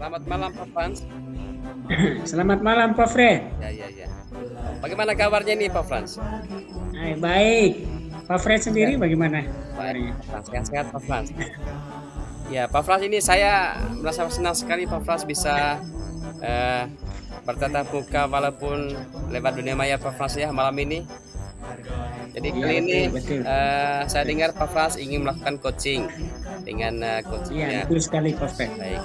Selamat malam Pak Frans. Selamat malam Pak Fred. Ya. Bagaimana kabarnya nih Pak Frans? Hai, baik. Pak Fred Ya, sendiri bagaimana baik kabarnya? Pak Frans. Sehat-sehat Pak Frans. Ya, Pak Frans ini saya merasa senang sekali Pak Frans bisa eh, bertatap muka walaupun lewat dunia maya Pak Frans ya malam ini. Jadi Iya, kali ini betul, betul. saya dengar Pak Frans ingin melakukan coaching dengan Iya, coachingnya. betul sekali Pak Fred. Baik.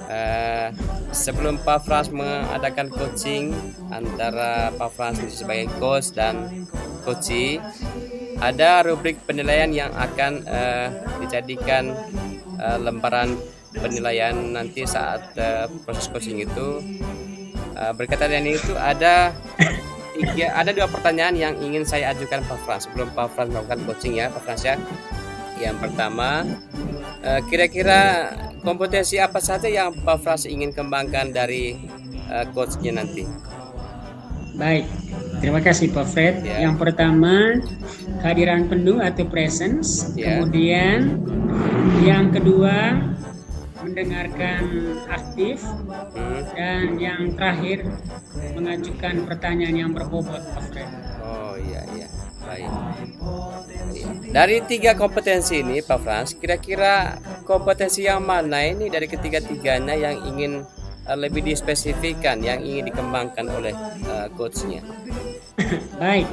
Eh, Sebelum Pak Frans mengadakan coaching antara Pak Frans sebagai coach dan coachee, ada rubrik penilaian yang akan dijadikan lembaran penilaian nanti saat proses coaching itu. Berkaitan dengan itu ada dua pertanyaan yang ingin saya ajukan Pak Frans sebelum Pak Frans melakukan coaching ya Pak Frans ya. Yang pertama, kira-kira kompetensi apa saja yang Pak Frans ingin kembangkan dari coachnya nanti? Baik. Terima kasih Pak Fred. Ya. Yang pertama, kehadiran penuh atau presence. Ya. Kemudian yang kedua, mendengarkan aktif. Dan yang terakhir, mengajukan pertanyaan yang berbobot Pak Fred. Oh iya, baik. Dari tiga kompetensi ini Pak Frans, kira-kira kompetensi yang mana ini dari ketiga-tiganya yang ingin lebih dispesifikkan, yang ingin dikembangkan oleh coachnya? Baik,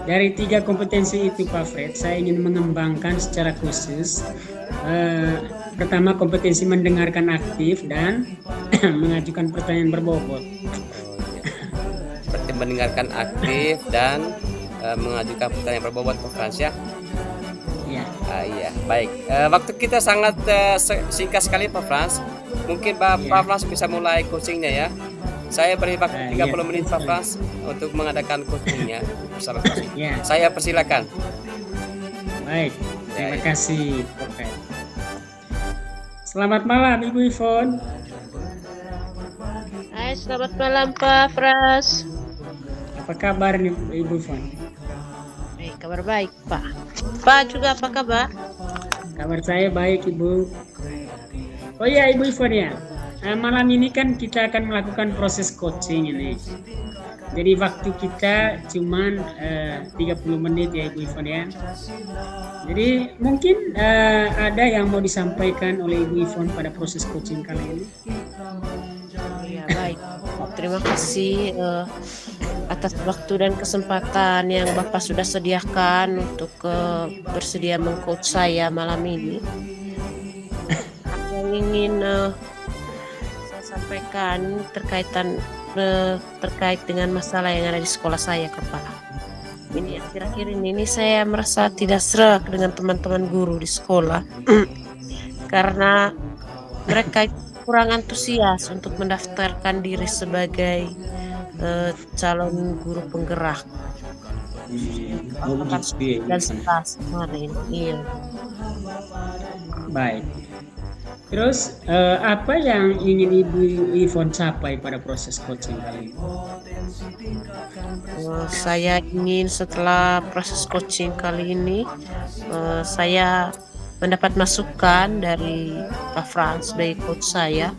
dari tiga kompetensi itu Pak Fred, saya ingin mengembangkan secara khusus. Pertama, kompetensi mendengarkan aktif dan mengajukan pertanyaan berbobot. Oh, iya. Seperti mendengarkan aktif dan mengajukan pertanyaan berbobot Pak Frans ya? Ya. Iya, baik. Waktu kita sangat singkat sekali Pak Frans. Mungkin Pak Frans bisa mulai coachingnya ya. Saya beri waktu 30 menit Pak Frans untuk mengadakan coachingnya bersama coaching. Saya persilakan. Baik, terima kasih Pak Fred. Selamat malam Ibu Ivon. Hai, selamat malam Pak Frans. Apa kabar nih Ibu Ivon? Kabar baik Pak. Pak juga apa kabar? Kabar saya baik Ibu. Oh iya Ibu Ivon ya. Malam ini kan kita akan melakukan proses coaching ini. Jadi waktu kita cuman 30 menit ya Ibu Ivon ya. Jadi mungkin ada yang mau disampaikan oleh Ibu Ivon pada proses coaching kali ini. Ya baik. Terima kasih atas waktu dan kesempatan yang Bapak sudah sediakan untuk bersedia meng-coach saya malam ini. Apa yang ingin saya sampaikan terkait dengan masalah yang ada di sekolah saya, Kepala. Ini akhir-akhir ini saya merasa tidak serak dengan teman-teman guru di sekolah karena mereka kurang antusias untuk mendaftarkan diri sebagai calon guru penggerak. Dan setelah kemarin, iya. Baik. Terus apa yang ingin Ibu Ivon capai pada proses coaching kali ini? Saya ingin setelah proses coaching kali ini, saya mendapat masukan dari Pak Frans sebagai coach saya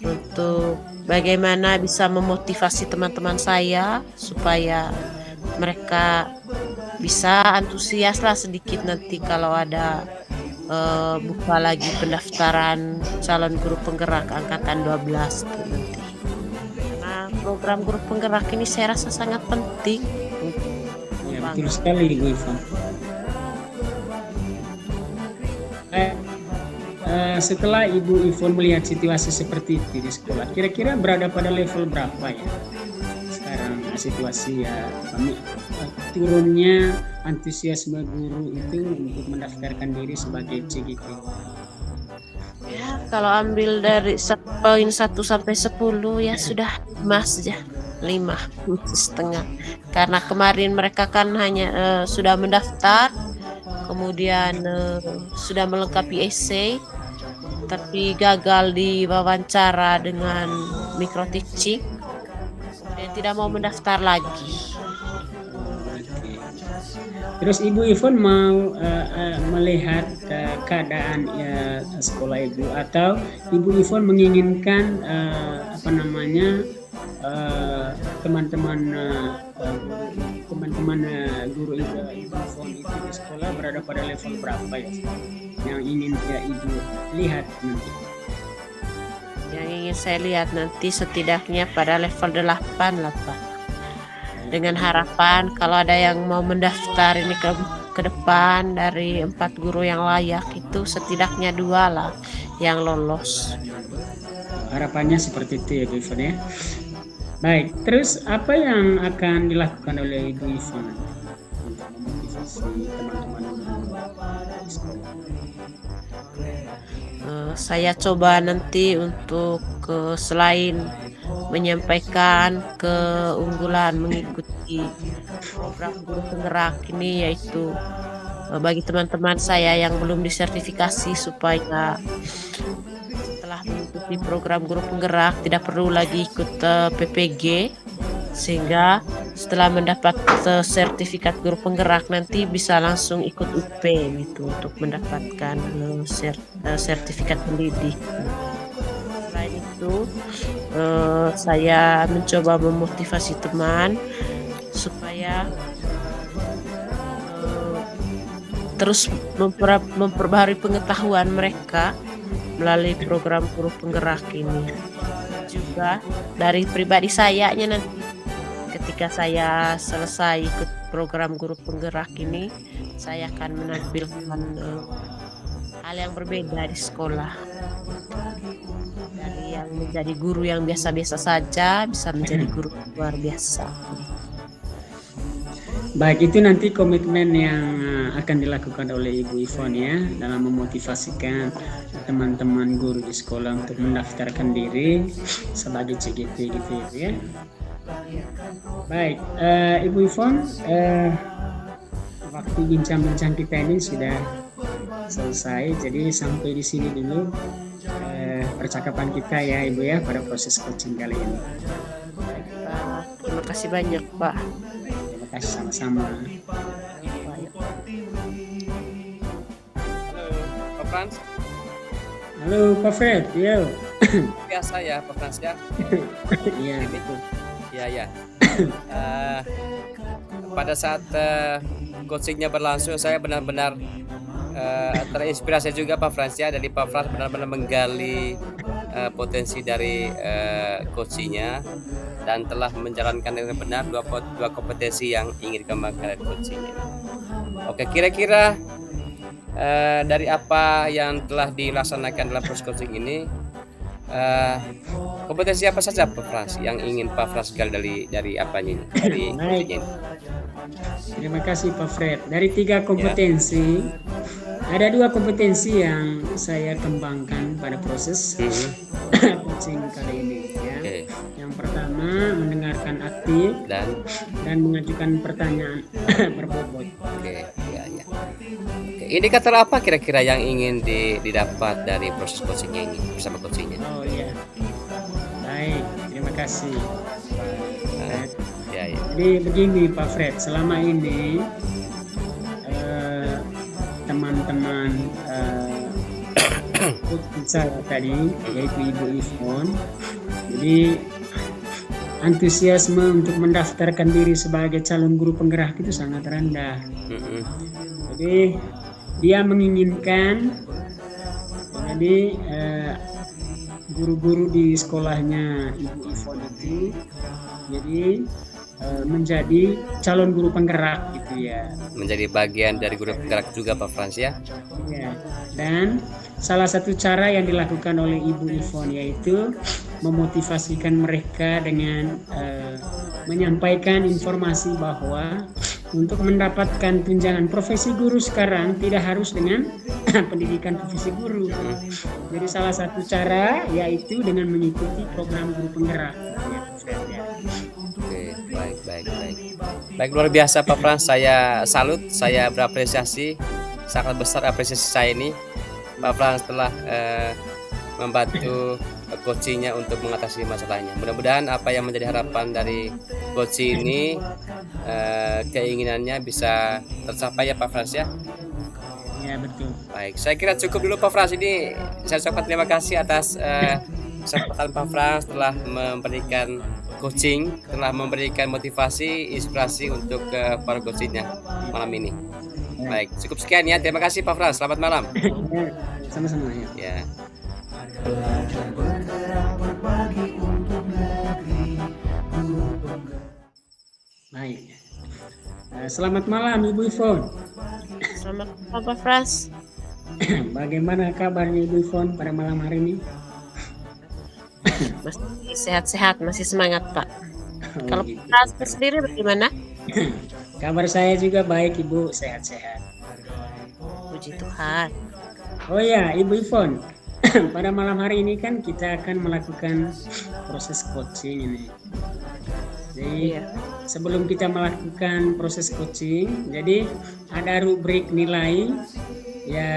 untuk bagaimana bisa memotivasi teman-teman saya supaya mereka bisa antusias lah sedikit nanti kalau ada buka lagi pendaftaran calon guru penggerak angkatan 12 nanti. Nah, program guru penggerak ini saya rasa sangat penting. Ya, betul sekali Ibu Ivon. Setelah Ibu Ivon melihat situasi seperti itu di sekolah, kira-kira berada pada level berapa ya sekarang situasi ya turunnya antusiasme guru itu untuk mendaftarkan diri sebagai CGT? Ya, kalau ambil dari poin 1 sampai 10 ya sudah 5 saja, 5,5. Karena kemarin mereka kan hanya sudah mendaftar, kemudian sudah melengkapi essay, tapi gagal di wawancara dengan micro teaching, dan tidak mau mendaftar lagi. Terus Ibu Ivon mau melihat keadaan sekolah Ibu, atau Ibu Ivon menginginkan teman-teman guru Ibu Ivon itu di sekolah berada pada level berapa ya, yang ingin Ibu lihat nanti? Yang ingin saya lihat nanti setidaknya pada level 8 lah Pak. Dengan harapan kalau ada yang mau mendaftar ini ke depan dari 4 guru yang layak itu setidaknya 2 lah yang lolos. Harapannya seperti itu ya Bu Ivon ya. Baik, terus apa yang akan dilakukan oleh Ibu Ivon untuk memotivasi teman-teman di sekolah? Saya coba nanti untuk selain menyampaikan keunggulan mengikuti program guru penggerak ini, yaitu bagi teman-teman saya yang belum disertifikasi supaya setelah mengikuti program guru penggerak tidak perlu lagi ikut PPG, sehingga setelah mendapat sertifikat guru penggerak nanti bisa langsung ikut UP gitu untuk mendapatkan sertifikat pendidik. Selain itu saya mencoba memotivasi teman supaya terus memperbaharui pengetahuan mereka melalui program guru penggerak ini. Juga dari pribadi saya nanti ketika saya selesai ikut program guru penggerak ini, saya akan menampilkan hal yang berbeda di sekolah. Dari yang menjadi guru yang biasa-biasa saja bisa menjadi guru luar biasa. Baik, itu nanti komitmen yang akan dilakukan oleh Ibu Ivon ya, dalam memotivasikan teman-teman guru di sekolah untuk mendaftarkan diri sebagai CGP gitu ya. Baik, Ibu Ivon, waktu bincang-bincang kita ini sudah selesai, jadi sampai di sini dulu percakapan kita ya Ibu ya pada proses coaching kali ini. Terima kasih banyak Pak. Terima kasih sama-sama. Halo Pak Frans. Halo Pak Fred, yo. Biasa ya Pak Frans ya. Iya betul. Iya. Pada saat coachingnya berlangsung, saya benar-benar terinspirasi juga Pak Frans ya. Dari Pak Frans benar-benar menggali potensi dari coachingnya dan telah menjalankan dengan benar dua kompetensi yang ingin dikembangkan dari coachingnya. Oke, kira-kira dari apa yang telah dilaksanakan dalam proses coaching ini, kompetensi apa saja Pak Frans yang ingin Pak Frans gali dari apanya ini? Dari coaching ini? Terima kasih Pak Fred. Dari 3 kompetensi, ada 2 kompetensi yang saya kembangkan pada proses coaching kali ini ya. Okay. Yang pertama, mendengarkan aktif dan mengajukan pertanyaan berbobot. Oke, ya. Oke, indikator apa kira-kira yang ingin didapat dari proses coachingnya ini bersama coachingnya? Oh iya, baik, terima kasih Pak Fred. Ya. Jadi begini Pak Fred, selama ini teman-teman saya tadi, yaitu Ibu Ivon, jadi antusiasme untuk mendaftarkan diri sebagai calon guru penggerak itu sangat rendah. Jadi dia menginginkan jadi guru-guru di sekolahnya Ibu Ivon itu jadi menjadi calon guru penggerak gitu ya. Menjadi bagian dari guru penggerak juga Pak Frans ya. Ya. Dan salah satu cara yang dilakukan oleh Ibu Ivon yaitu memotivasikan mereka dengan menyampaikan informasi bahwa untuk mendapatkan tunjangan profesi guru sekarang tidak harus dengan pendidikan profesi guru. Jadi salah satu cara yaitu dengan mengikuti program guru penggerak. Oke, baik, luar biasa Pak Frans. Saya salut, saya berapresiasi, sangat besar apresiasi saya ini. Pak Frans telah membantu coachingnya untuk mengatasi masalahnya. Mudah-mudahan apa yang menjadi harapan dari coaching ini keinginannya bisa tercapai ya Pak Frans ya. Ya betul. Baik, saya kira cukup dulu Pak Frans. Ini saya ucapkan terima kasih atas kesempatan Pak Frans telah memberikan coaching, telah memberikan motivasi, inspirasi untuk para coachingnya malam ini. Baik, cukup sekian ya. Terima kasih Pak Frans. Selamat malam. Ya, sama-sama ya. Ya. Baik. Selamat malam Ibu Ivon. Selamat malam Pak Frans. Bagaimana kabarnya Ibu Ivon pada malam hari ini? Masih sehat-sehat, masih semangat Pak. Oh, Kalau gitu. Pak Frans sendiri bagaimana? Kabar saya juga baik Ibu, sehat-sehat. Puji Tuhan. Oh ya, Ibu Ivon, pada malam hari ini kan kita akan melakukan proses coaching ini. Jadi Iya. sebelum kita melakukan proses coaching, jadi ada rubrik nilai ya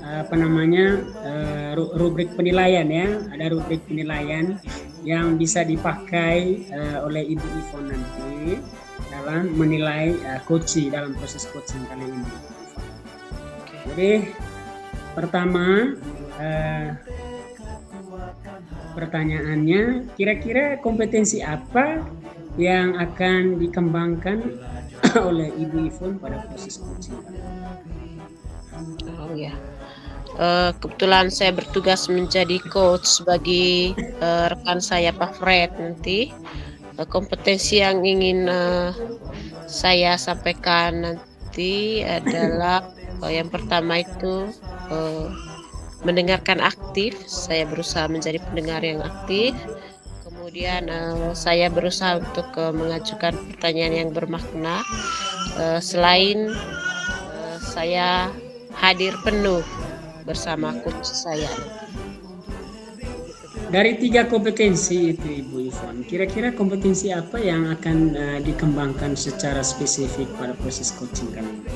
apa namanya rubrik penilaian ya, ada rubrik penilaian yang bisa dipakai oleh Ibu Ivon nanti dalam menilai coaching dalam proses coaching kali ini. Jadi pertama pertanyaannya, kira-kira kompetensi apa yang akan dikembangkan oleh Ibu Ivon pada proses coaching? Oh ya. Kebetulan saya bertugas menjadi coach bagi rekan saya Pak Fred nanti. Kompetensi yang ingin saya sampaikan nanti adalah yang pertama itu mendengarkan aktif. Saya berusaha menjadi pendengar yang aktif. Kemudian saya berusaha untuk mengajukan pertanyaan yang bermakna. Selain saya hadir penuh bersama coach saya. Dari 3 kompetensi itu Ibu Ivon, kira-kira kompetensi apa yang akan dikembangkan secara spesifik pada proses coaching kali ini?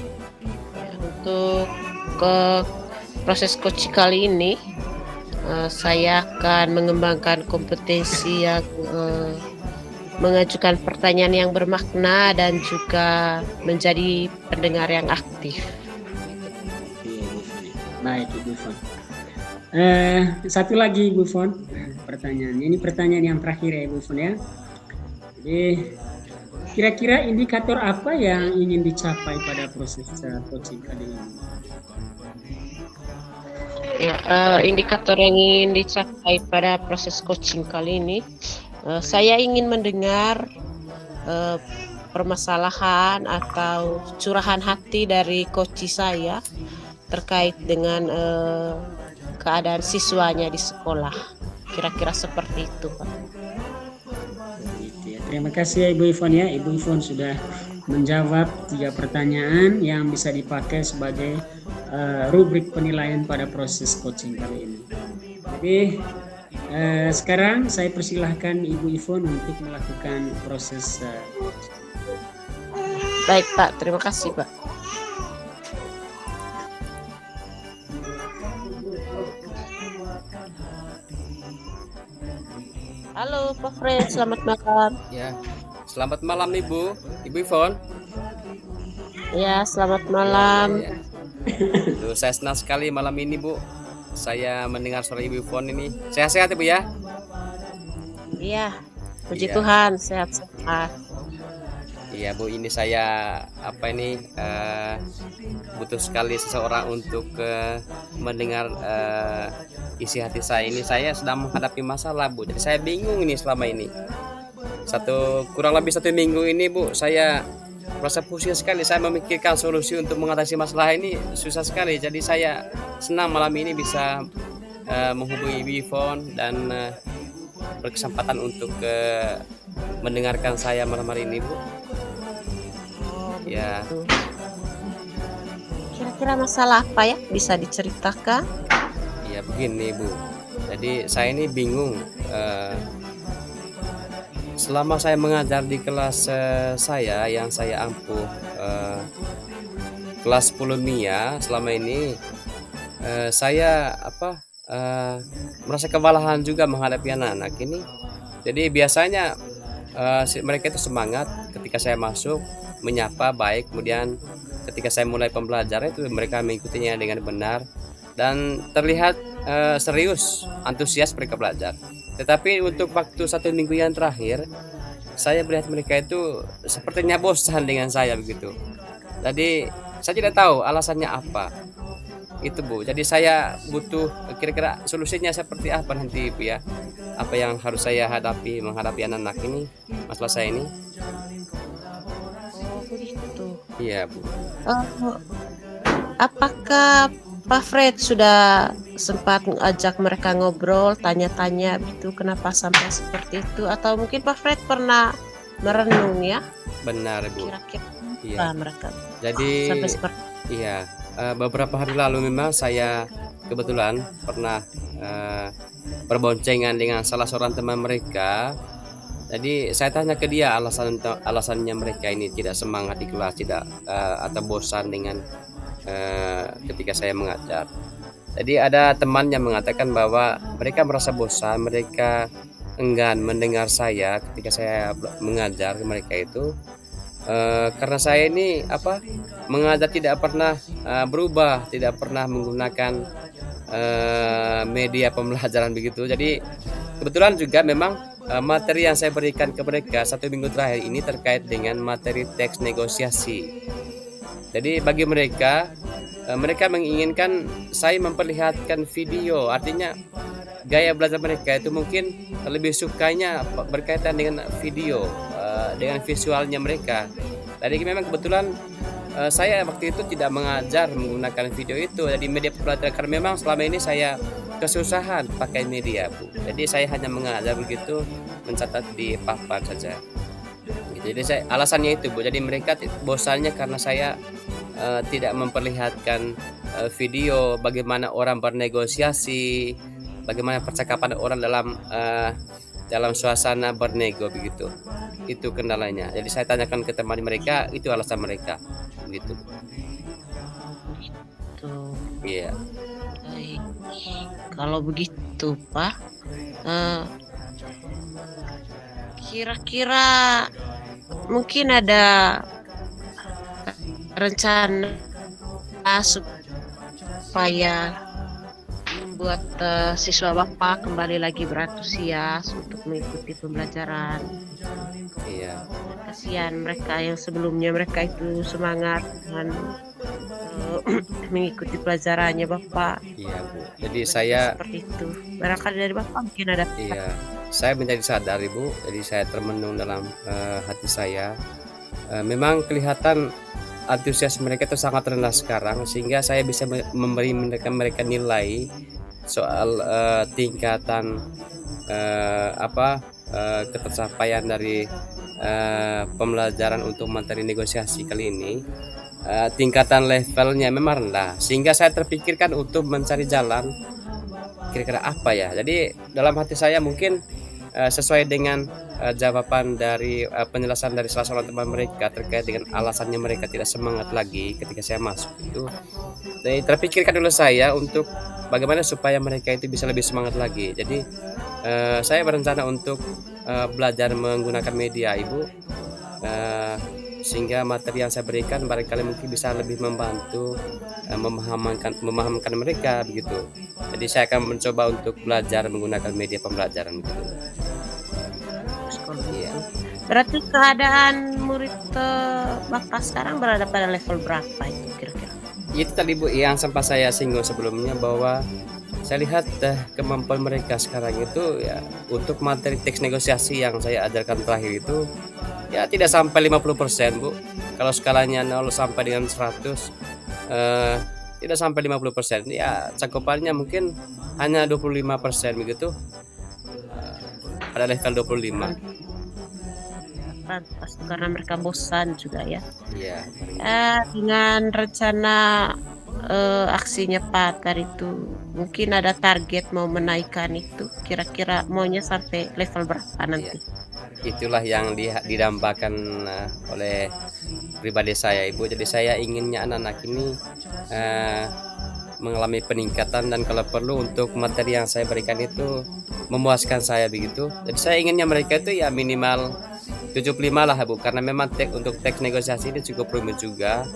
Untuk ke proses coaching kali ini, saya akan mengembangkan kompetensi yang mengajukan pertanyaan yang bermakna dan juga menjadi pendengar yang aktif. Baik Ibu Ivon. Satu lagi Ibu Ivon, pertanyaan. Ini pertanyaan yang terakhir ya Ibu Ivon ya. Jadi kira-kira indikator apa yang ingin dicapai pada proses coaching kali ini? Ya, indikator yang ingin dicapai pada proses coaching kali ini, saya ingin mendengar permasalahan atau curahan hati dari coach saya terkait dengan keadaan siswanya di sekolah. Kira-kira seperti itu, Pak. Gitu ya. Terima kasih ya Ibu Ivon ya. Ibu Ivon sudah menjawab 3 pertanyaan yang bisa dipakai sebagai rubrik penilaian pada proses coaching kali ini. Jadi sekarang saya persilahkan Ibu Ivon untuk melakukan proses Baik, Pak. Terima kasih, Pak. Halo, Pak Fred. Selamat malam. Ya. Selamat malam Ibu Ivon. Ya, selamat malam. Ya. Duh, saya senang sekali malam ini Bu. Saya mendengar suara Ibu Ivon ini. Sehat-sehat Ibu ya? Iya, puji Iya. Tuhan, sehat-sehat. Iya Bu, ini saya butuh sekali seseorang untuk mendengar isi hati saya ini. Saya sedang menghadapi masalah Bu, jadi saya bingung ini selama ini. Kurang lebih 1 minggu ini Bu, saya merasa pusing sekali. Saya memikirkan solusi untuk mengatasi masalah ini susah sekali. Jadi saya senang malam ini bisa menghubungi Ibu Ivon dan berkesempatan untuk mendengarkan saya malam hari ini Bu. Ya. Kira-kira masalah apa ya? Bisa diceritakan? Ya begini Bu, jadi saya ini bingung. Selama saya mengajar di kelas saya yang saya ampuh, kelas 10 MIA, selama ini saya eh, merasa kewalahan juga menghadapi anak-anak ini. Jadi biasanya mereka itu semangat ketika saya masuk, menyapa baik, kemudian ketika saya mulai pembelajaran itu mereka mengikutinya dengan benar dan terlihat serius, antusias mereka belajar. Tetapi untuk waktu 1 minggu yang terakhir, saya melihat mereka itu sepertinya bosan dengan saya begitu. Jadi saya tidak tahu alasannya apa. Itu Bu. Jadi saya butuh kira-kira solusinya seperti apa nanti Bu ya? Apa yang harus saya hadapi menghadapi anak-anak ini, masalah saya ini? Oh, begitu. Iya Bu. Eh, apakah Pak Fred sudah sempat mengajak mereka ngobrol, tanya-tanya gitu, kenapa sampai seperti itu? Atau mungkin Pak Fred pernah merenung ya, Benar Bu. kira-kira Iya. kenapa mereka Jadi sampai seperti iya, beberapa hari lalu memang saya kebetulan pernah berboncengan dengan salah seorang teman mereka. Jadi saya tanya ke dia alasannya mereka ini tidak semangat di kelas, tidak atau bosan dengan ketika saya mengajar. Jadi ada teman yang mengatakan bahwa mereka merasa bosan, mereka enggan mendengar saya ketika saya mengajar mereka itu karena saya ini mengajar tidak pernah berubah, tidak pernah menggunakan media pembelajaran begitu. Jadi kebetulan juga memang materi yang saya berikan ke mereka 1 minggu terakhir ini terkait dengan materi teks negosiasi. Jadi bagi mereka, mereka menginginkan saya memperlihatkan video, artinya gaya belajar mereka itu mungkin lebih sukanya berkaitan dengan video, dengan visualnya mereka. Jadi memang kebetulan saya waktu itu tidak mengajar menggunakan video itu, jadi media pembelajaran karena memang selama ini saya kesusahan pakai media Bu. Jadi saya hanya mengajar begitu, mencatat di papan saja. Jadi alasannya itu Bu. Jadi mereka bosannya karena saya tidak memperlihatkan video bagaimana orang bernegosiasi, bagaimana percakapan orang dalam suasana bernego begitu. Itu kendalanya. Jadi saya tanyakan ke teman mereka, itu alasan mereka begitu. itu? Iya. Baik. Kalau begitu Pak, eh, kira-kira mungkin ada rencana supaya membuat siswa Bapak kembali lagi berantusias untuk mengikuti pembelajaran. Iya. Kasihan mereka yang sebelumnya mereka itu semangat dengan mengikuti pelajarannya Bapak. Iya Bu. Jadi saya Seperti itu. Barangkali dari Bapak mungkin ada iya, saya menjadi sadar Ibu. Jadi saya termenung dalam hati saya. Memang kelihatan antusias mereka itu sangat rendah sekarang sehingga saya bisa memberi mereka nilai soal tingkatan ketercapaian dari pembelajaran untuk materi negosiasi kali ini. Tingkatan levelnya memang rendah sehingga saya terpikirkan untuk mencari jalan kira-kira apa ya. Jadi dalam hati saya mungkin sesuai dengan jawaban dari penjelasan dari salah seorang teman mereka terkait dengan alasannya mereka tidak semangat lagi ketika saya masuk itu. Jadi terpikirkan dulu saya untuk bagaimana supaya mereka itu bisa lebih semangat lagi. Jadi saya berencana untuk belajar menggunakan media Ibu, sehingga materi yang saya berikan barangkali mungkin bisa lebih membantu memahamkan mereka begitu. Jadi saya akan mencoba untuk belajar menggunakan media pembelajaran begitu. sekolah. Iya. Berarti keadaan murid Bapak sekarang berada pada level berapa itu kira-kira? Itu tadi Bu yang sempat saya singgung sebelumnya bahwa saya lihat kemampuan mereka sekarang itu ya untuk materi teks negosiasi yang saya ajarkan terakhir itu ya tidak sampai 50% Bu. Kalau skalanya 0 sampai dengan 100 tidak sampai 50%. Ya cakupannya mungkin hanya 25% begitu. Pada level 25. Pantas karena mereka bosan juga ya. Iya. Dengan rencana aksinya Pak Tar itu mungkin ada target mau menaikkan itu kira-kira maunya sampai level berapa nanti? Itulah yang didambakan oleh pribadi saya Ibu. Jadi saya inginnya anak-anak ini mengalami peningkatan, dan kalau perlu untuk materi yang saya berikan itu memuaskan saya begitu. Jadi saya inginnya mereka itu ya minimal 75 lah Bu, karena memang untuk teks negosiasi ini cukup rumit juga,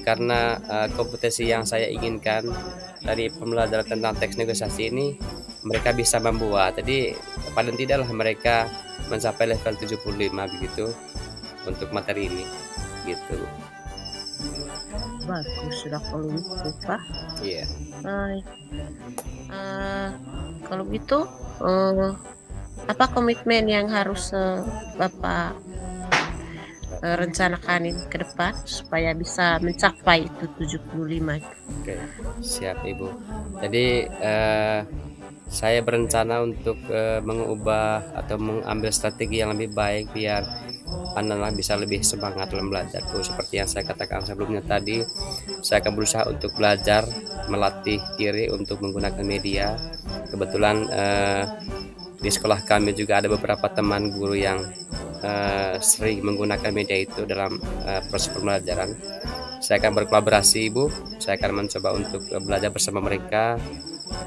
karena kompetensi yang saya inginkan dari pembelajaran tentang teks negosiasi ini mereka bisa membuat. Jadi paling tidaklah mereka mencapai level 75 begitu untuk materi ini gitu. Bagus sudah kalau gitu Pak. Iya. Baik. Kalau gitu apa komitmen yang harus Bapak rencanakan ini ke depan supaya bisa mencapai itu 75 itu? Oke, siap Ibu. Jadi saya berencana untuk mengubah atau mengambil strategi yang lebih baik biar anak-anak bisa lebih semangat dalam belajarku. Seperti yang saya katakan sebelumnya tadi, saya akan berusaha untuk belajar, melatih diri untuk menggunakan media. Kebetulan di sekolah kami juga ada beberapa teman guru yang sering menggunakan media itu dalam proses pembelajaran. Saya akan berkolaborasi Ibu, saya akan mencoba untuk belajar bersama mereka,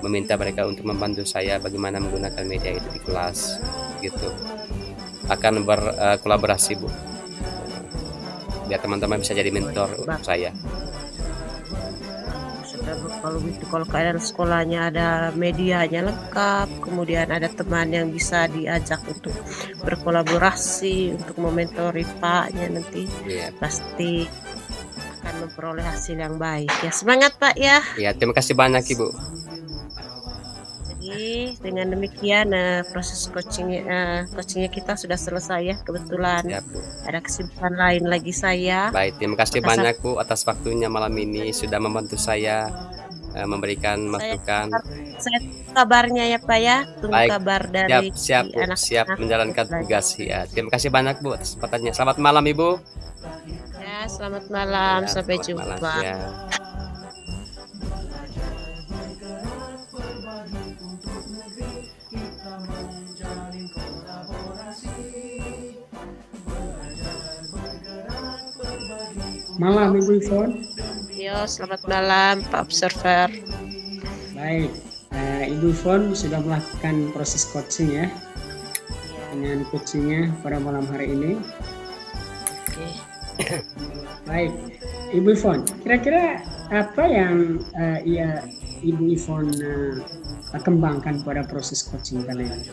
meminta mereka untuk membantu saya bagaimana menggunakan media itu di kelas gitu. Akan berkolaborasi Bu, biar teman-teman bisa jadi mentor untuk saya. Sudah kalau gitu, kalau keadaan sekolahnya ada medianya lengkap, kemudian ada teman yang bisa diajak untuk berkolaborasi untuk mementori Paknya nanti, Iya. pasti akan memperoleh hasil yang baik ya. Semangat Pak ya. Ya, terima kasih banyak Ibu. Jadi dengan demikian proses coachingnya kita sudah selesai ya. Kebetulan Siap Bu. ada kesibukan lain lagi saya. Baik, terima kasih Maka banyak Bu atas waktunya malam ini sudah membantu saya memberikan saya masukan. tunggu kabarnya ya Pak ya. Tunggu Baik, kabar dari siap Bu, anak-anak. siap menjalankan tugas ya. Terima kasih banyak Bu atas kesempatannya. Selamat malam Ibu. Ya, selamat malam. Ya, Sampai selamat jumpa. malam, ya. Malam Ibu Ivon. Yo, selamat malam Pak Observer. Baik, Ibu Ivon sudah melakukan proses coaching ya, dengan coachingnya pada malam hari ini. Oke. Baik, Ibu Ivon, kira-kira apa yang Ibu Ivon kembangkan pada proses coaching kalian?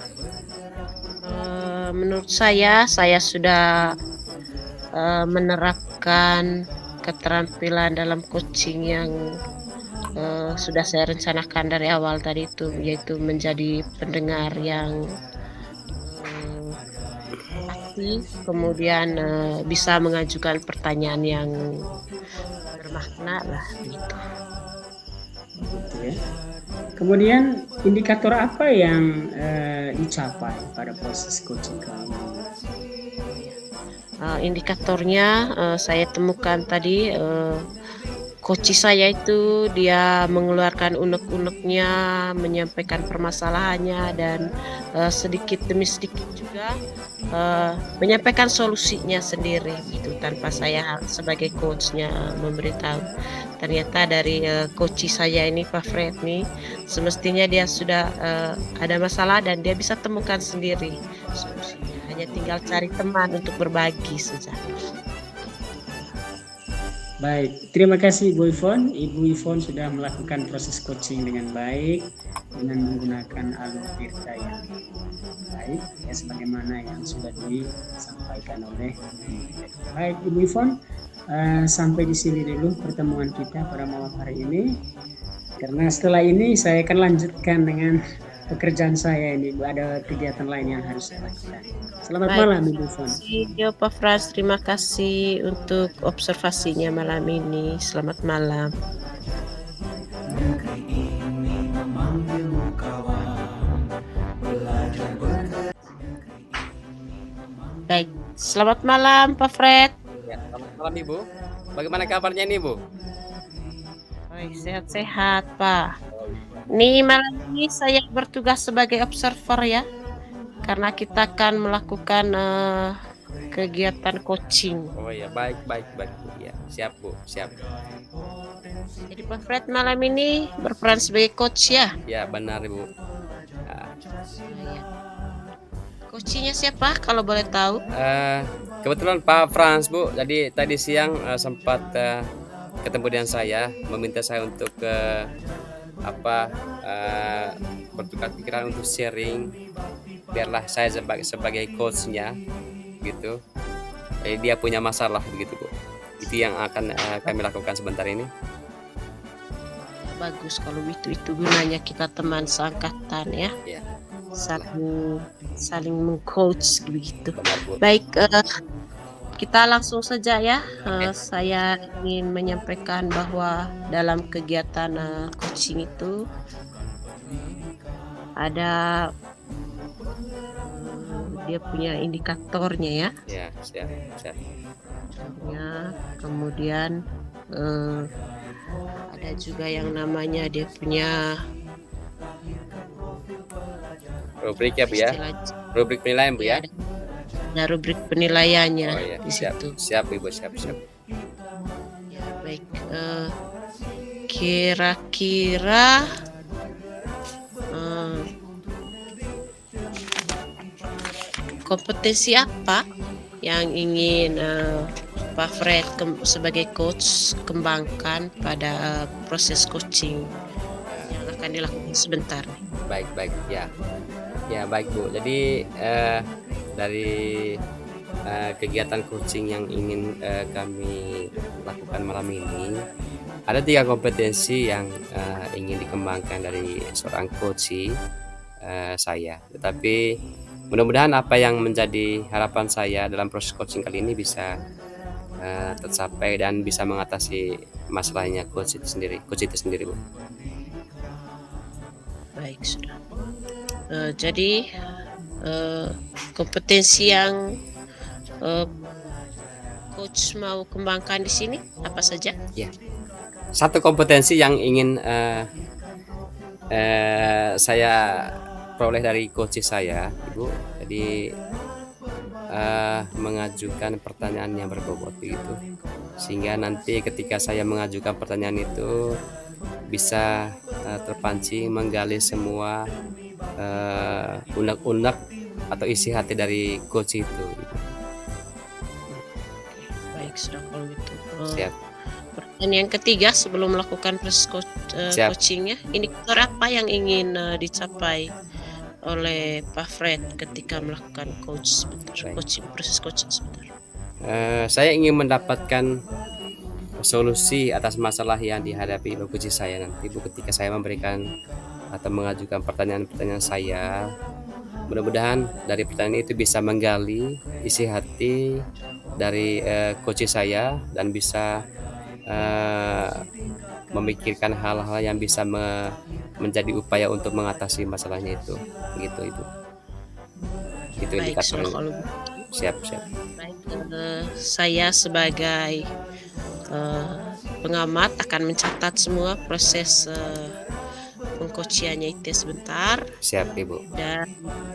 Menurut saya sudah menerapkan keterampilan dalam coaching yang sudah saya rencanakan dari awal tadi itu, yaitu menjadi pendengar yang aktif, kemudian bisa mengajukan pertanyaan yang bermakna lah gitu. Gitu ya. Kemudian indikator apa yang dicapai pada proses coaching kalian? Indikatornya saya temukan tadi, coach saya itu dia mengeluarkan unek-uneknya, menyampaikan permasalahannya, dan sedikit demi sedikit juga menyampaikan solusinya sendiri gitu, tanpa saya sebagai coachnya memberitahu. Ternyata dari coach saya ini Pak Fred nih, semestinya dia sudah ada masalah dan dia bisa temukan sendiri solusinya. Hanya tinggal cari teman untuk berbagi saja. Baik, terima kasih Ibu Ivon. Ibu Ivon sudah melakukan proses coaching dengan baik dengan menggunakan alur tirta yang baik ya, sebagaimana yang sudah disampaikan oleh baik Ibu Ivon. Sampai di sini dulu pertemuan kita pada malam hari ini, karena setelah ini saya akan lanjutkan dengan pekerjaan saya ini, ada kegiatan lain yang harus saya lakukan. Selamat malam Ibu Ivon. Yo Pak Frans, terima kasih untuk observasinya malam ini. Selamat malam. Baik, selamat malam Pak Fred. Ya, selamat malam Ibu. Bagaimana kabarnya ini Bu? Baik, sehat-sehat Pak. Nih malam ini saya bertugas sebagai observer ya, karena kita akan melakukan kegiatan coaching. Oh ya, baik baik baik Bu. Ya, siap Bu, siap. Jadi Pak Fred malam ini berperan sebagai coach ya? Ya, benar Bu. Nah, Iya. Coachingnya siapa kalau boleh tahu? kebetulan Pak Frans Bu, jadi tadi siang sempat ketemu dengan saya, meminta saya untuk bertukar pikiran untuk sharing, biarlah saya sebagai coachnya gitu. Jadi dia punya masalah begitu Bu. Itu yang akan kami lakukan sebentar ini. Bagus kalau itu gunanya kita teman seangkatan ya, Ya, saling mengcoach begitu. benar Bu. Baik, kita langsung saja ya. Saya ingin menyampaikan bahwa dalam kegiatan coaching itu ada dia punya indikatornya ya. Ya, siap, siap. Kemudian ada juga yang namanya dia punya Rubrik ya Bu ya. istilah- Rubrik penilaian Bu ya. ada rubrik penilaiannya Oh ya, di siap, situ. siap Ibu, siap, siap. Ya, baik. Kira-kira kompetensi apa yang ingin Pak Fred sebagai coach kembangkan pada proses coaching yang akan dilakukan sebentar nih? Baik, baik, ya. Ya, baik Bu. Jadi dari kegiatan coaching yang ingin kami lakukan malam ini, ada 3 kompetensi yang ingin dikembangkan dari seorang coach saya. Tetapi mudah-mudahan apa yang menjadi harapan saya dalam proses coaching kali ini bisa tercapai dan bisa mengatasi masalahnya coach itu sendiri Bu. Baik, sudah. Jadi kompetensi yang coach mau kembangkan di sini apa saja? Ya, satu kompetensi yang ingin saya peroleh dari coach saya, Ibu. Jadi mengajukan pertanyaan yang berbobot begitu, sehingga nanti ketika saya mengajukan pertanyaan itu bisa terpancing menggali semua unek-unek atau isi hati dari coach itu. Baik, sudah kalau gitu. Siap. Dan yang ketiga sebelum melakukan proses Siap. coachingnya, indikator apa yang ingin dicapai oleh Pak Fred ketika melakukan Baik. proses coaching sebentar? Saya ingin mendapatkan solusi atas masalah yang dihadapi oleh coach saya nanti Bu, ketika saya memberikan atau mengajukan pertanyaan-pertanyaan saya. Mudah-mudahan dari pertanyaan itu bisa menggali isi hati dari coach saya dan bisa memikirkan hal-hal yang bisa menjadi upaya untuk mengatasi masalahnya itu. Begitu Ibu. Itu Baik, indikatornya. kalau Siap, siap. baik, saya sebagai pengamat akan mencatat semua proses pengcoachingannya itu sebentar, Siap Ibu. dan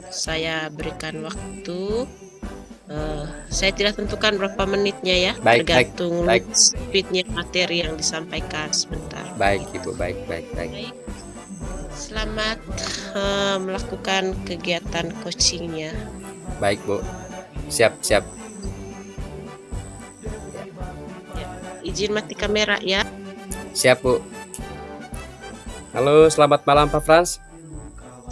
saya berikan waktu. Saya tidak tentukan berapa menitnya ya, Baik, tergantung baik. speednya materi yang disampaikan sebentar. Baik Ibu, baik, baik, baik. Baik. Selamat melakukan kegiatan coachingnya. Baik Bu. Siap, siap. Izin mati kamera ya. Siap Bu. Halo, selamat malam Pak Frans.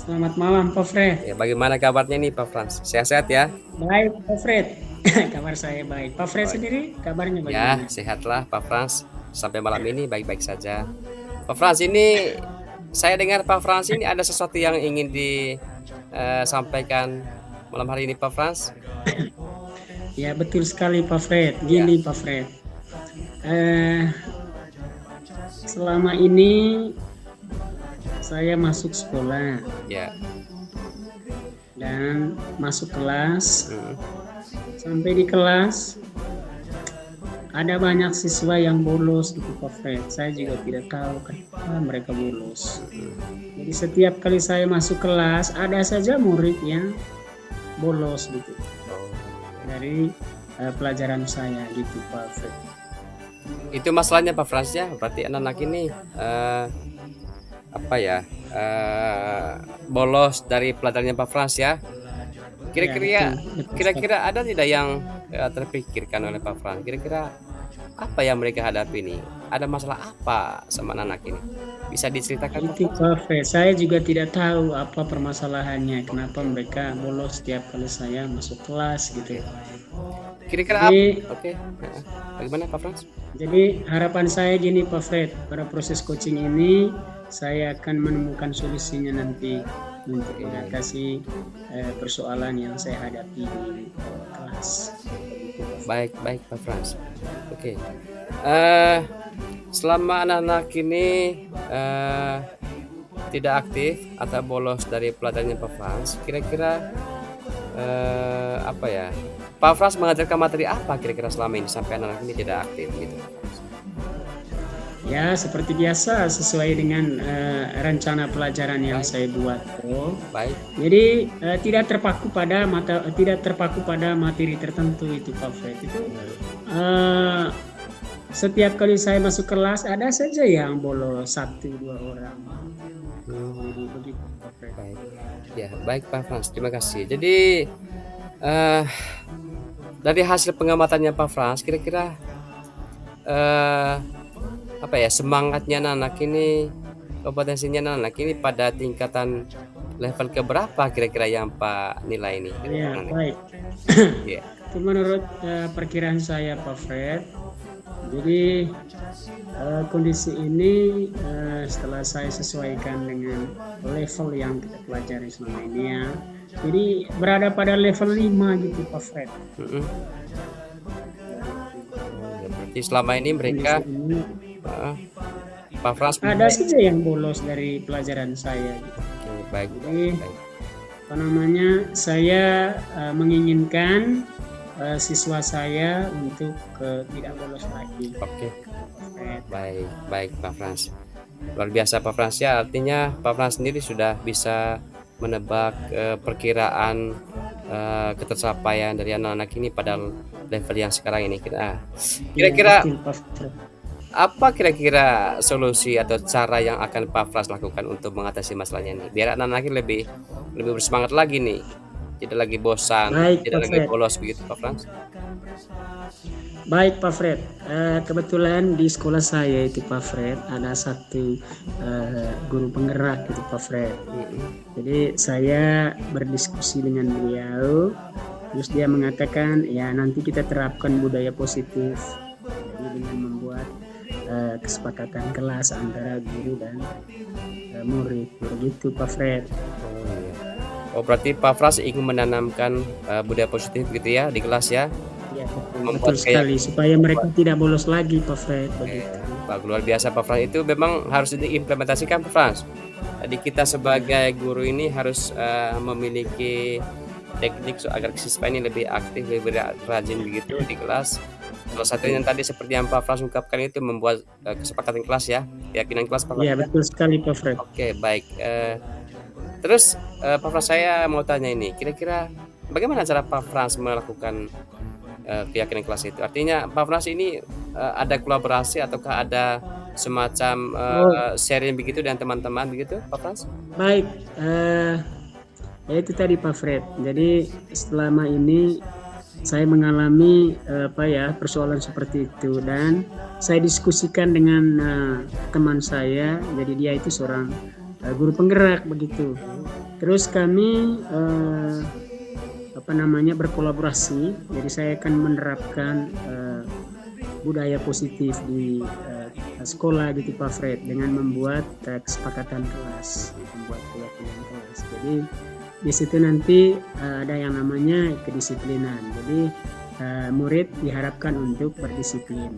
Selamat malam Pak Fred. Ya, bagaimana kabarnya nih Pak Frans? Sehat-sehat ya? Baik Pak Fred. Kabar saya baik. Pak Fred sendiri kabarnya Ya, bagaimana? sehatlah Pak Frans. Sampai malam ini baik-baik saja. Pak Frans, ini saya dengar Pak Frans ini ada sesuatu yang ingin disampaikan malam hari ini Pak Frans. Ya betul sekali Pak Fred. Gini Pak Fred. Selama ini saya masuk sekolah Ya. dan masuk kelas. Hmm. Sampai di kelas ada banyak siswa yang bolos gitu Pak Fred. Saya juga tidak tahu kenapa mereka bolos. Jadi setiap kali saya masuk kelas ada saja murid yang bolos gitu. Oh, dari pelajaran saya gitu Pak Fred. Itu masalahnya Pak Frans ya. Berarti anak-anak ini apa ya? Bolos dari pelajarannya Pak Frans ya. Ya Kira-kira betul, betul sekali. kira-kira ada tidak yang terpikirkan oleh Pak Frans? Kira-kira apa yang mereka hadapi nih? Ada masalah apa sama anak ini? Bisa diceritakan Pak Itu Frans? Pak Fred, saya juga tidak tahu apa permasalahannya, kenapa mereka bolos setiap kali saya masuk kelas gitu. Kira-kira apa? Jadi Oke. Bagaimana Pak Frans? Jadi harapan saya gini Pak Fred, pada proses coaching ini saya akan menemukan solusinya nanti untuk mengatasi persoalan yang saya hadapi di kelas. Baik, baik Pak Frans. Oke. Eh, selama anak-anak ini tidak aktif atau bolos dari pelajarannya Pak Frans, kira-kira apa ya? Pak Frans mengajarkan materi apa kira-kira selama ini sampai anak-anak ini tidak aktif gitu? Ya seperti biasa sesuai dengan rencana pelajaran yang saya buat. Baik. Jadi tidak terpaku pada materi tertentu itu Pak Fred. Itu setiap kali saya masuk kelas ada saja yang bolos 1-2 orang. Jadi begitu Pak Fred. Baik. Ya, baik Pak Frans. Terima kasih. Jadi dari hasil pengamatannya Pak Frans, kira-kira apa ya, semangatnya anak ini, kompetensinya anak ini pada tingkatan level keberapa kira-kira yang Pak nilai ini? Ya Anak-anak? baik. Iya. Itu menurut perkiraan saya Pak Fred. Jadi kondisi ini setelah saya sesuaikan dengan level yang kita pelajari selama ini ya. Jadi berada pada level 5 gitu Pak Fred. Mm-mm. Ya, berarti selama ini mereka Kondisi ini Pak Frans ada saja yang bolos dari pelajaran saya gitu. Oke, baik, Jadi baik. apa namanya, saya menginginkan siswa saya untuk tidak bolos lagi. Oke, Fred. baik, baik Pak Frans. Luar biasa Pak Frans ya, artinya Pak Frans sendiri sudah bisa menebak perkiraan ketercapaian dari anak-anak ini pada level yang sekarang ini. Kira-kira Betul, Pak Fred. apa kira-kira solusi atau cara yang akan Pak Frans lakukan untuk mengatasi masalahnya ini? Biar anak-anak ini lebih bersemangat lagi nih. Tidak lagi bosan, Baik, tidak Pak lagi Fred. bolos begitu Pak Frans. Baik Pak Fred, kebetulan di sekolah saya itu Pak Fred ada satu guru penggerak itu Pak Fred. Jadi saya berdiskusi dengan beliau, terus dia mengatakan ya nanti kita terapkan budaya positif. Jadi dengan membuat kesepakatan kelas antara guru dan murid, begitu Pak Fred. Oh, iya. Oh berarti Pak Frans ingin menanamkan budaya positif gitu ya di kelas ya? Ya, betul Membuat sekali supaya mereka tidak bolos lagi Pak Fred. Begitu. Pak, luar biasa Pak Frans, itu memang harus diimplementasikan Pak Frans. Jadi kita sebagai guru ini harus memiliki teknik agar siswa ini lebih aktif, lebih rajin begitu di kelas. Salah satunya yang tadi seperti yang Pak Frans ungkapkan itu membuat kesepakatan kelas ya, keyakinan kelas Pak Frans. Ya betul sekali Pak Fred. Oke baik. Terus Pak Frans, saya mau tanya ini, kira-kira bagaimana cara Pak Frans melakukan keyakinan kelas itu? Artinya Pak Frans ini ada kolaborasi ataukah ada semacam sharing begitu dengan teman-teman begitu Pak Frans? Baik, ya itu tadi Pak Fred. Jadi selama ini saya mengalami persoalan seperti itu dan saya diskusikan dengan teman saya. Jadi dia itu seorang guru penggerak begitu. Terus kami berkolaborasi. Jadi saya akan menerapkan budaya positif di sekolah gitu Pak Fred dengan membuat kesepakatan kelas, membuat keyakinan kelas. Jadi di situ nanti ada yang namanya kedisiplinan. Jadi murid diharapkan untuk berdisiplin.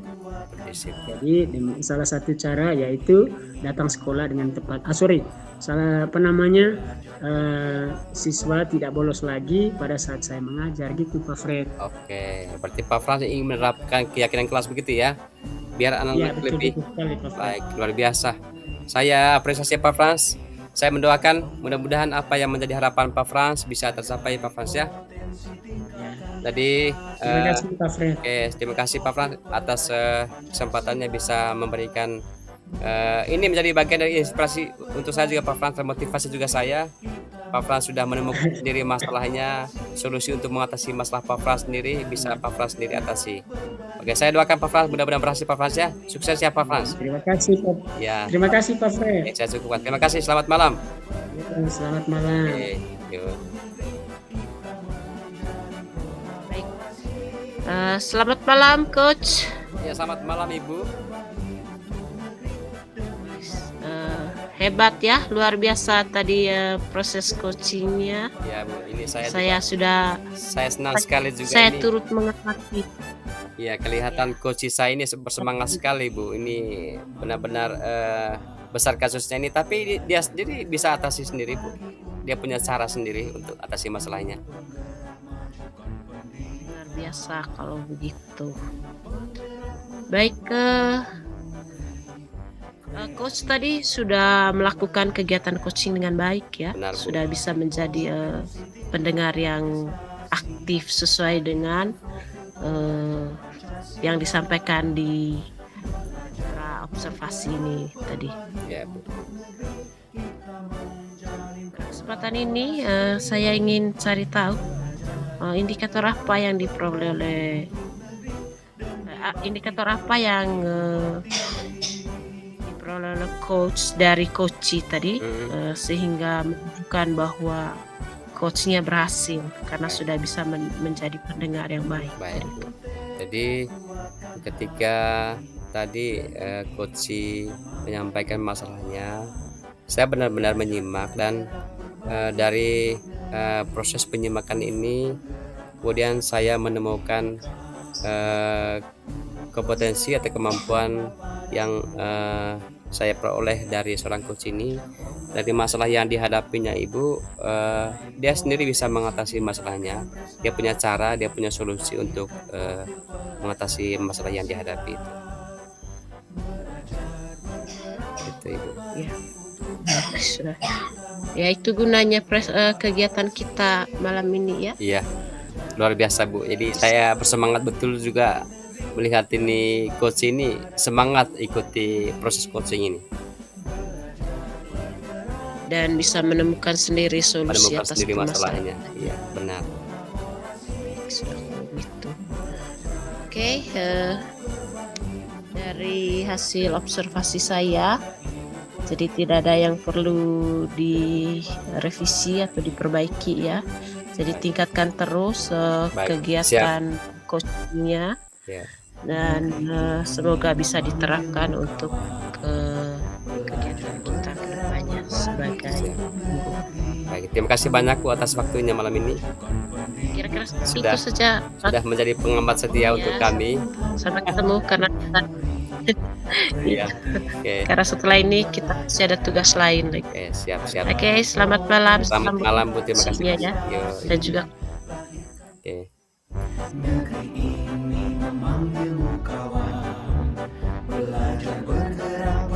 Jadi salah satu cara yaitu datang sekolah dengan tepat. Siswa tidak bolos lagi pada saat saya mengajar gitu Pak Fred. Oke, berarti Pak Frans ingin menerapkan keyakinan kelas begitu ya, biar anak-anak lebih sekali, Pak Fred. baik. Luar biasa. Saya apresiasi Pak Frans. Saya mendoakan mudah-mudahan apa yang menjadi harapan Pak Frans bisa tercapai Pak Frans ya. Ya. Jadi Terima kasih Pak Fred. oke, terima kasih Pak Frans atas kesempatannya bisa memberikan ini menjadi bagian dari inspirasi untuk saya juga Pak Frans, termotivasi juga saya. Pak Frans sudah menemukan sendiri masalahnya, solusi untuk mengatasi masalah Pak Frans sendiri bisa Pak Frans sendiri atasi. Oke, saya doakan Pak Frans mudah-mudahan berhasil Pak Frans ya. Sukses ya Pak Frans. Terima kasih Pak. Ya, Terima kasih Pak Fred. oke, saya cukupkan. Terima kasih. Selamat malam. Ya, selamat malam. Oke, yuk. Baik. Selamat malam, Coach. Ya, selamat malam Ibu. Hebat ya, luar biasa tadi proses coachingnya. Ya Bu, ini saya senang sekali juga Saya ini. turut mengamati. Ya, kelihatan coach saya ini bersemangat sekali Bu. Ini benar-benar besar kasusnya ini, tapi dia sendiri bisa atasi sendiri Bu. Dia punya cara sendiri untuk atasi masalahnya. Luar biasa kalau begitu. Baik, Coach tadi sudah melakukan kegiatan coaching dengan baik ya. Benar, Bu. Sudah bisa menjadi pendengar yang aktif sesuai dengan yang disampaikan di observasi ini tadi. Ya Bu. Kesempatan ini saya ingin cari tahu indikator apa yang diperoleh oleh diperoleh oleh coach dari coach tadi sehingga menunjukkan bahwa coachnya berhasil karena sudah bisa menjadi pendengar yang baik. Baik Bu. Jadi ketika tadi coach menyampaikan masalahnya, saya benar-benar menyimak dan dari proses penyimakan ini kemudian saya menemukan kompetensi atau kemampuan yang saya peroleh dari seorang coach ini. Dari masalah yang dihadapinya Ibu, dia sendiri bisa mengatasi masalahnya. Dia punya cara, dia punya solusi untuk mengatasi masalah yang dihadapi itu. Itu Ibu. Ya, sudah. Ya itu gunanya kegiatan kita malam ini ya. Iya, luar biasa Bu. Jadi saya bersemangat betul juga melihat ini coach ini semangat ikuti proses coaching ini. Dan bisa menemukan sendiri solusi Menemukan atas sendiri permasalahan. masalahnya. Iya, benar. Sudah begitu. Oke, dari hasil observasi saya, jadi tidak ada yang perlu direvisi atau diperbaiki ya. Jadi tingkatkan terus Baik, kegiatan coachingnya Ya. dan semoga bisa diterapkan untuk kegiatan kita ke depannya sebagai guru. Baik, terima kasih banyak Bu atas waktunya malam ini. Kira-kira Sudah. itu saja. Sudah menjadi pengamat setia untuk kami. Sampai ketemu karena Iya. Oke. karena setelah ini kita masih ada tugas lain lagi. Oke, siap. Oke, selamat malam. Selamat malam Bu, terima kasih. Ya. Yo, Dan juga oke. Negeri ini memanggilmu kawan, belajar bergerak